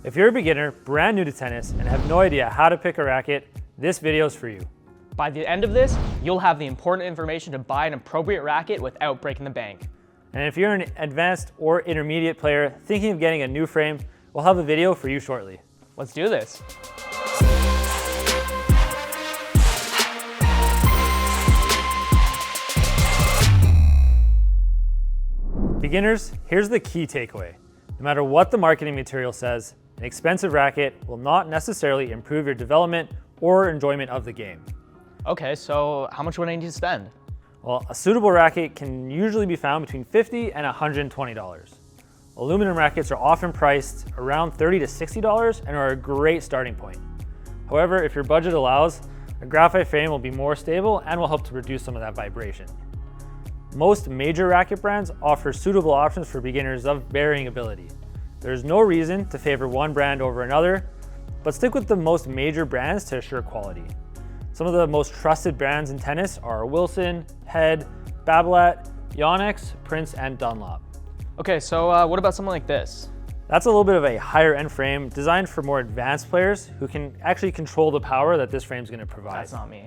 If you're a beginner, brand new to tennis, and have no idea how to pick a racket, this video is for you. By the end of this, you'll have the important information to buy an appropriate racket without breaking the bank. And if you're an advanced or intermediate player thinking of getting a new frame, we'll have a video for you shortly. Let's do this. Beginners, here's the key takeaway. No matter what the marketing material says, an expensive racket will not necessarily improve your development or enjoyment of the game. Okay, so how much would I need to spend? Well, a suitable racket can usually be found between $50 and $120. Aluminum rackets are often priced around $30 to $60 and are a great starting point. However, if your budget allows, a graphite frame will be more stable and will help to reduce some of that vibration. Most major racket brands offer suitable options for beginners of varying ability. There's no reason to favor one brand over another, but stick with the most major brands to assure quality. Some of the most trusted brands in tennis are Wilson, Head, Babolat, Yonex, Prince, and Dunlop. Okay, so what about something like this? That's a little bit of a higher end frame designed for more advanced players who can actually control the power that this frame is going to provide. That's not me.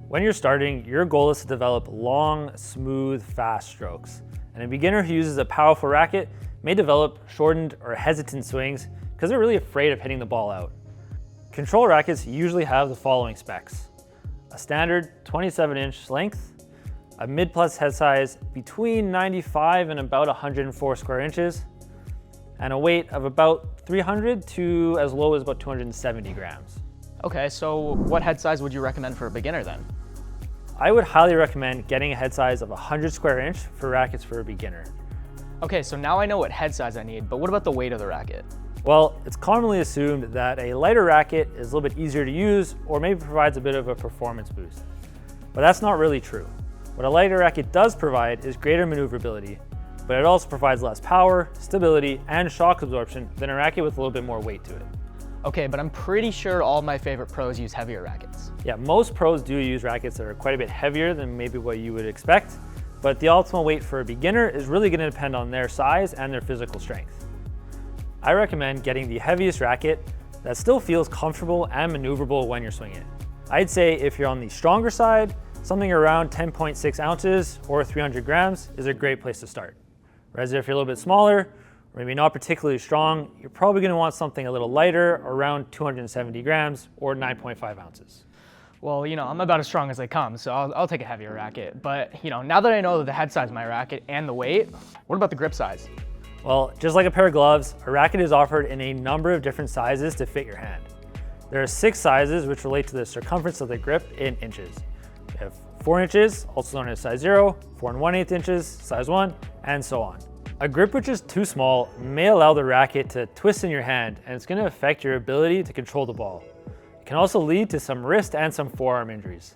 When you're starting, your goal is to develop long, smooth, fast strokes. And a beginner who uses a powerful racket may develop shortened or hesitant swings because they're really afraid of hitting the ball out. Control rackets usually have the following specs: a standard 27-inch length, a mid-plus head size between 95 and about 104 square inches, and a weight of about 300 to as low as about 270 grams. Okay, so what head size would you recommend for a beginner then? I would highly recommend getting a head size of 100 square inch for rackets for a beginner. Okay, so now I know what head size I need, but what about the weight of the racket? Well, it's commonly assumed that a lighter racket is a little bit easier to use or maybe provides a bit of a performance boost. But that's not really true. What a lighter racket does provide is greater maneuverability, but it also provides less power, stability, and shock absorption than a racket with a little bit more weight to it. Okay, but I'm pretty sure all of my favorite pros use heavier rackets. Yeah, most pros do use rackets that are quite a bit heavier than maybe what you would expect, but the optimal weight for a beginner is really going to depend on their size and their physical strength. I recommend getting the heaviest racket that still feels comfortable and maneuverable when you're swinging it. I'd say if you're on the stronger side, something around 10.6 ounces or 300 grams is a great place to start. Whereas if you're a little bit smaller, or maybe not particularly strong, you're probably going to want something a little lighter, around 270 grams or 9.5 ounces. Well, I'm about as strong as they come, so I'll take a heavier racket. But, now that I know the head size of my racket and the weight, what about the grip size? Well, just like a pair of gloves, a racket is offered in a number of different sizes to fit your hand. There are 6 sizes which relate to the circumference of the grip in inches. We have 4 inches, also known as size 0, 4 1/8 inches, size 1, and so on. A grip which is too small may allow the racket to twist in your hand, and it's going to affect your ability to control the ball. It can also lead to some wrist and some forearm injuries.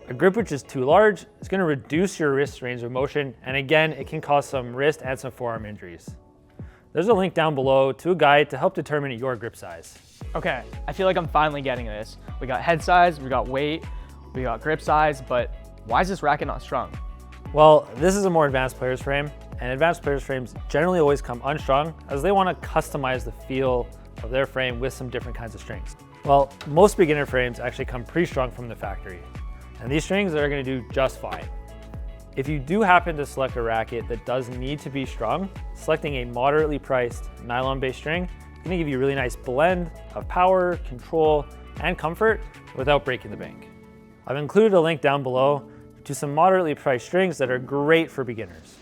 A grip which is too large is going to reduce your wrist range of motion, and again, it can cause some wrist and some forearm injuries. There's a link down below to a guide to help determine your grip size. Okay, I feel like I'm finally getting this. We got head size, we got weight, we got grip size, but why is this racket not strung? Well, this is a more advanced player's frame, and advanced players' frames generally always come unstrung as they want to customize the feel of their frame with some different kinds of strings. Well, most beginner frames actually come pre-strung from the factory, and these strings are going to do just fine. If you do happen to select a racket that does need to be strung, selecting a moderately priced nylon-based string is going to give you a really nice blend of power, control, and comfort without breaking the bank. I've included a link down below to some moderately priced strings that are great for beginners.